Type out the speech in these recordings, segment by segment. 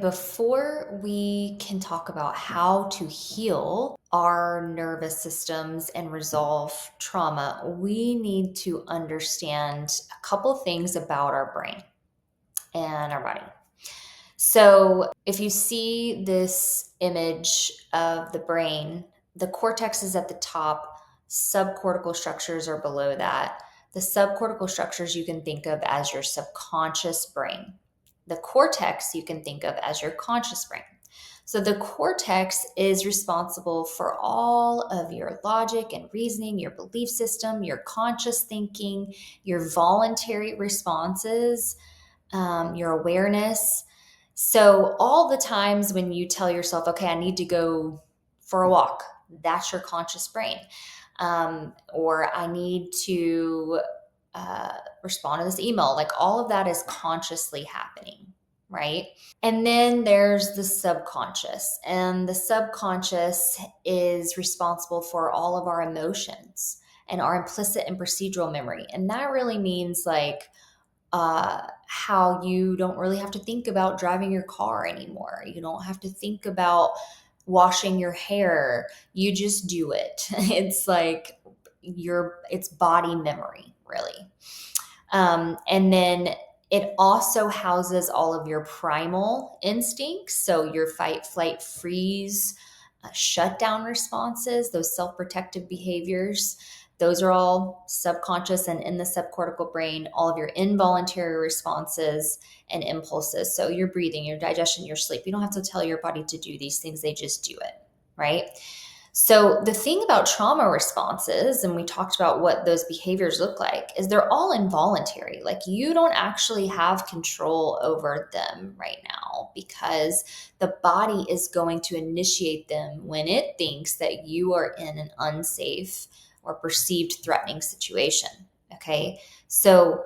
Before we can talk about how to heal our nervous systems and resolve trauma, we need to understand a couple things about our brain and our body. So, if you see this image of the brain, the cortex is at the top, subcortical structures are below that. The subcortical structures you can think of as your subconscious brain. The cortex you can think of as your conscious brain. So the cortex is responsible for all of your logic and reasoning, your belief system, your conscious thinking, your voluntary responses, your awareness. So all the times when you tell yourself, okay, I need to go for a walk, that's your conscious brain. Or I need to respond to this email. Like all of that is consciously happening, right? And then there's the subconscious, and the subconscious is responsible for all of our emotions and our implicit and procedural memory. And that really means like how you don't really have to think about driving your car anymore. You don't have to think about washing your hair. You just do it. It's like it's body memory, really. And then it also houses all of your primal instincts. So your fight, flight, freeze, shutdown responses, those self-protective behaviors, those are all subconscious and in the subcortical brain, all of your involuntary responses and impulses. So your breathing, your digestion, your sleep. You don't have to tell your body to do these things, they just do it, right? So the thing about trauma responses, and we talked about what those behaviors look like, is they're all involuntary. Like you don't actually have control over them right now because the body is going to initiate them when it thinks that you are in an unsafe or perceived threatening situation. Okay. So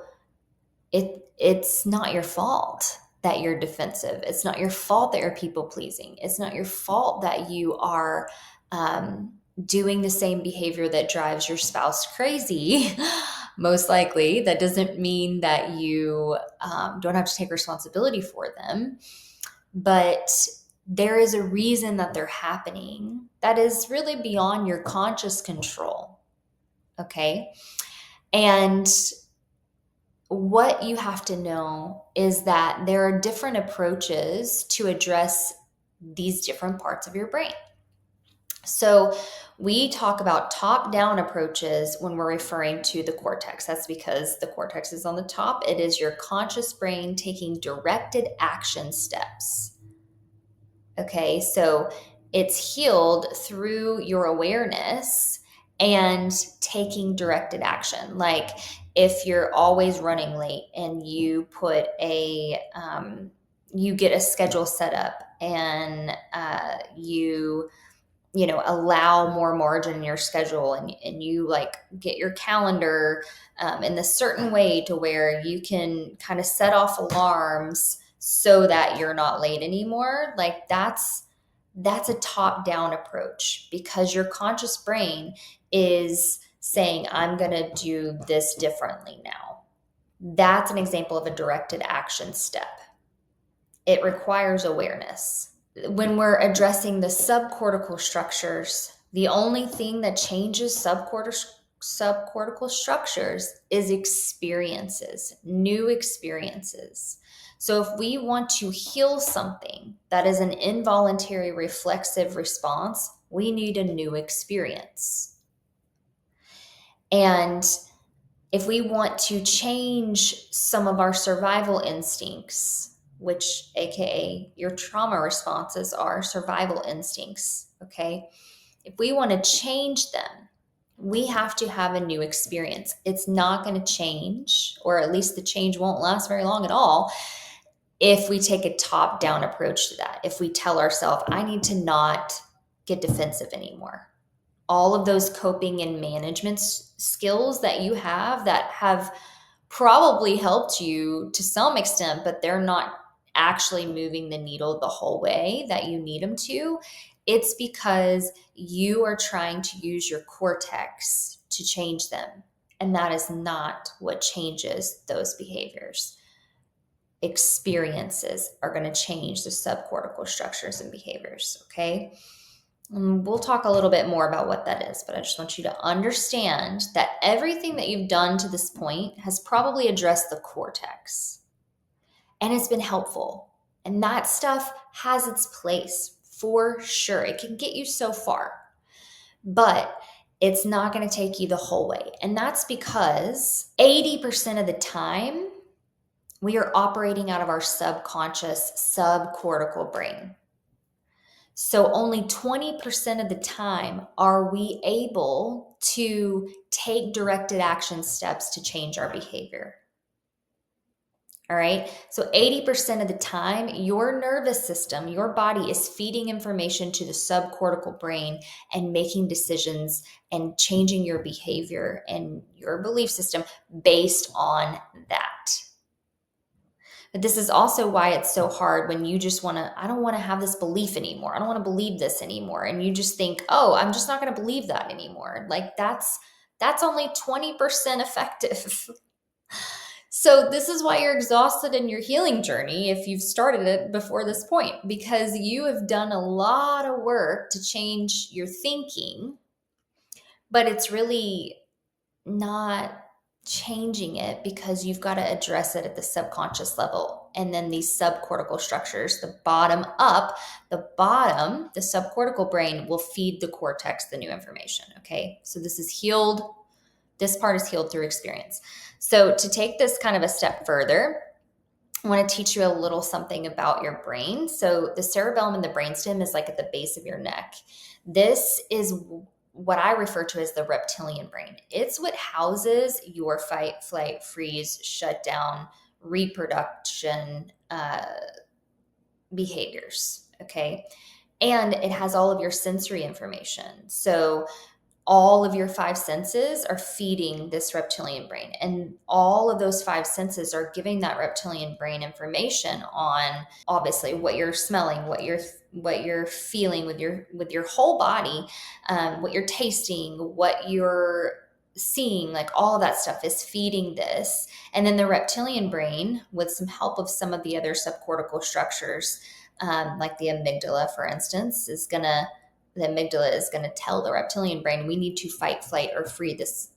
it's not your fault that you're defensive. It's not your fault that you're people pleasing. It's not your fault that you are doing the same behavior that drives your spouse crazy. Most likely, that doesn't mean that you don't have to take responsibility for them, but there is a reason that they're happening that is really beyond your conscious control. Okay. And what you have to know is that there are different approaches to address these different parts of your brain. So we talk about top-down approaches when we're referring to the cortex. That's because the cortex is on the top. It is your conscious brain taking directed action steps. Okay, so it's healed through your awareness and taking directed action. Like if you're always running late and you put you get a schedule set up and you allow more margin in your schedule and you like get your calendar in this certain way to where you can kind of set off alarms so that you're not late anymore. Like that's a top down approach because your conscious brain is saying, I'm going to do this differently now. That's an example of a directed action step. It requires awareness. When we're addressing the subcortical structures, the only thing that changes subcortical structures is experiences, new experiences. So if we want to heal something that is an involuntary reflexive response, we need a new experience. And if we want to change some of our survival instincts, which AKA your trauma responses are survival instincts, okay? If we want to change them, we have to have a new experience. It's not going to change, or at least the change won't last very long at all, if we take a top-down approach to that. If we tell ourselves, I need to not get defensive anymore. All of those coping and management skills that you have that have probably helped you to some extent, but they're not actually moving the needle the whole way that you need them to. It's because you are trying to use your cortex to change them. And that is not what changes those behaviors. experiences are going to change the subcortical structures and behaviors. Okay. And we'll talk a little bit more about what that is, but I just want you to understand that everything that you've done to this point has probably addressed the cortex and it's been helpful. And that stuff has its place for sure. It can get you so far, but it's not going to take you the whole way. And that's because 80% of the time, we are operating out of our subconscious, subcortical brain. So only 20% of the time are we able to take directed action steps to change our behavior. All right. So 80% of the time, your nervous system, your body is feeding information to the subcortical brain and making decisions and changing your behavior and your belief system based on that. But this is also why it's so hard when you just want to, I don't want to have this belief anymore. I don't want to believe this anymore. And you just think, oh, I'm just not going to believe that anymore. Like that's only 20% effective. So this is why you're exhausted in your healing journey if you've started it before this point, because you have done a lot of work to change your thinking, but it's really not changing it because you've got to address it at the subconscious level. And then these subcortical structures, the bottom up, the subcortical brain will feed the cortex the new information. Okay. So this is healed. This part is healed through experience. So to take this kind of a step further, I want to teach you a little something about your brain. So the cerebellum and the brainstem is like at the base of your neck. This is what I refer to as the reptilian brain. It's what houses your fight, flight, freeze, shutdown, reproduction behaviors. Okay. And it has all of your sensory information. So all of your five senses are feeding this reptilian brain, and all of those five senses are giving that reptilian brain information on obviously what you're smelling, what you're feeling with your whole body, what you're tasting, what you're seeing, like all of that stuff is feeding this. And then the reptilian brain, with some help of some of the other subcortical structures, like the amygdala, for instance, the amygdala is going to tell the reptilian brain, we need to fight, flight, or freeze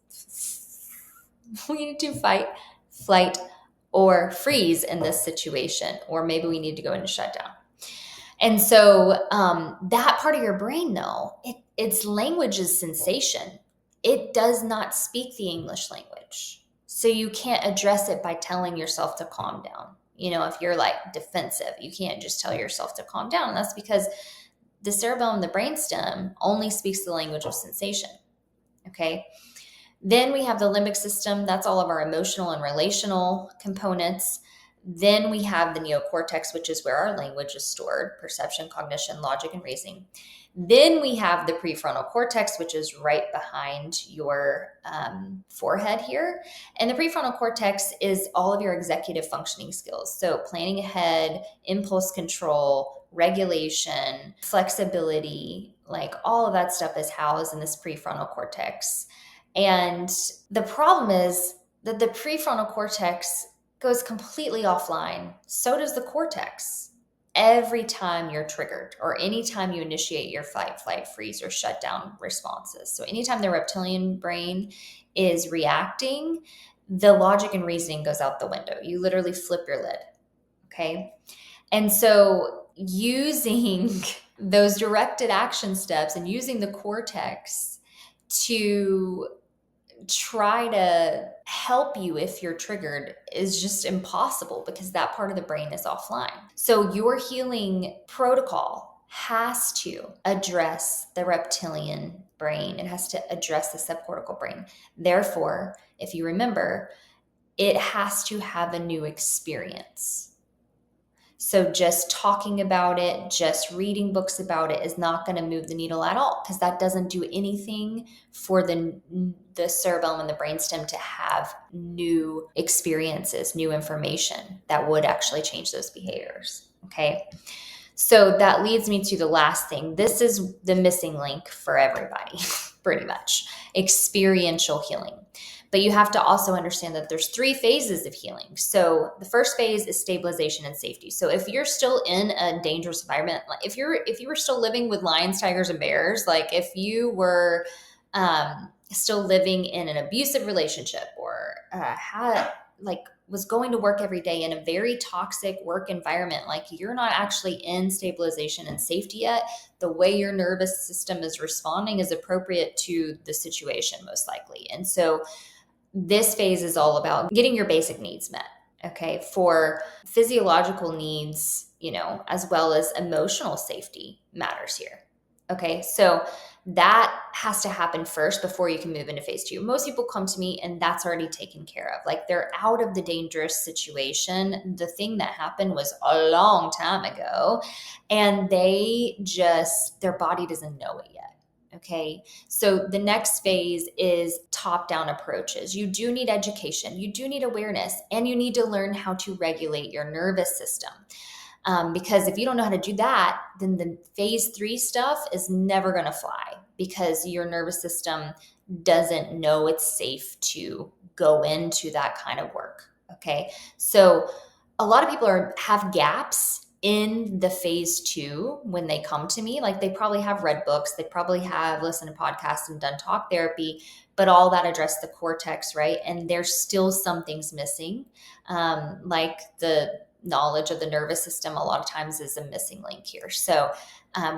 we need to fight, flight, or freeze in this situation, or maybe we need to go into shutdown. And so that part of your brain, though, its language is sensation. It does not speak the English language. So you can't address it by telling yourself to calm down. You know, if you're like defensive, you can't just tell yourself to calm down. And that's because the cerebellum, the brainstem, only speaks the language of sensation. Okay. Then we have the limbic system. That's all of our emotional and relational components. Then we have the neocortex, which is where our language is stored: perception, cognition, logic, and reasoning. Then we have the prefrontal cortex, which is right behind your forehead here. And the prefrontal cortex is all of your executive functioning skills. So planning ahead, impulse control, regulation, flexibility, like all of that stuff is housed in this prefrontal cortex. And the problem is that the prefrontal cortex goes completely offline. So does the cortex. Every time you're triggered, or anytime you initiate your fight, flight, freeze, or shutdown responses. So anytime the reptilian brain is reacting, the logic and reasoning goes out the window. You literally flip your lid. Okay. And so using those directed action steps and using the cortex to try to help you if you're triggered is just impossible, because that part of the brain is offline. So your healing protocol has to address the reptilian brain. It has to address the subcortical brain. Therefore, if you remember, it has to have a new experience. So just talking about it, just reading books about it is not going to move the needle at all, because that doesn't do anything for the cerebellum and the brainstem to have new experiences, new information that would actually change those behaviors. Okay. So that leads me to the last thing. This is the missing link for everybody, pretty much: experiential healing. But you have to also understand that there's 3 phases of healing. So the first phase is stabilization and safety. So if you're still in a dangerous environment, like if you were still living with lions, tigers, and bears, like if you were still living in an abusive relationship, or had like was going to work every day in a very toxic work environment, like you're not actually in stabilization and safety yet, the way your nervous system is responding is appropriate to the situation, most likely. And so this phase is all about getting your basic needs met. Okay. For physiological needs, as well as emotional safety matters here. Okay. So that has to happen first before you can move into phase 2. Most people come to me and that's already taken care of. Like they're out of the dangerous situation. The thing that happened was a long time ago, and their body doesn't know it yet. Okay. So the next phase is top down approaches. You do need education, you do need awareness, and you need to learn how to regulate your nervous system. Because if you don't know how to do that, then the phase 3 stuff is never going to fly, because your nervous system doesn't know it's safe to go into that kind of work. Okay. So a lot of people have gaps in the phase 2 when they come to me. Like they probably have read books, they probably have listened to podcasts and done talk therapy, but all that address the cortex, right? And there's still some things missing, like the knowledge of the nervous system a lot of times is a missing link here. So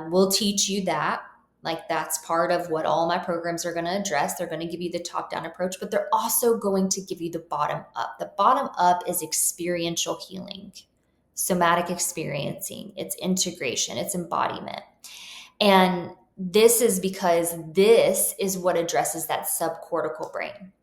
we'll teach you that. Like that's part of what all my programs are going to address. They're going to give you the top down approach, but they're also going to give you the bottom up. The bottom up is experiential healing, somatic experiencing, it's integration, it's embodiment. And this is because this is what addresses that subcortical brain.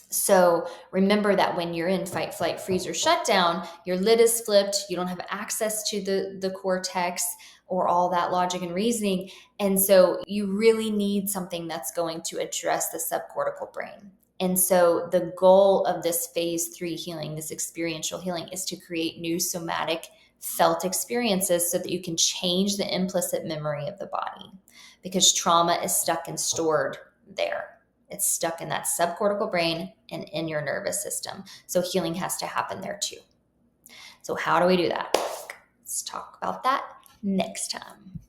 So remember that when you're in fight, flight, freeze, or shutdown, your lid is flipped. You don't have access to the cortex or all that logic and reasoning. And so you really need something that's going to address the subcortical brain. And so the goal of this phase 3 healing, this experiential healing, is to create new somatic felt experiences so that you can change the implicit memory of the body, because trauma is stuck and stored there. It's stuck in that subcortical brain and in your nervous system. So healing has to happen there too. So how do we do that? Let's talk about that next time.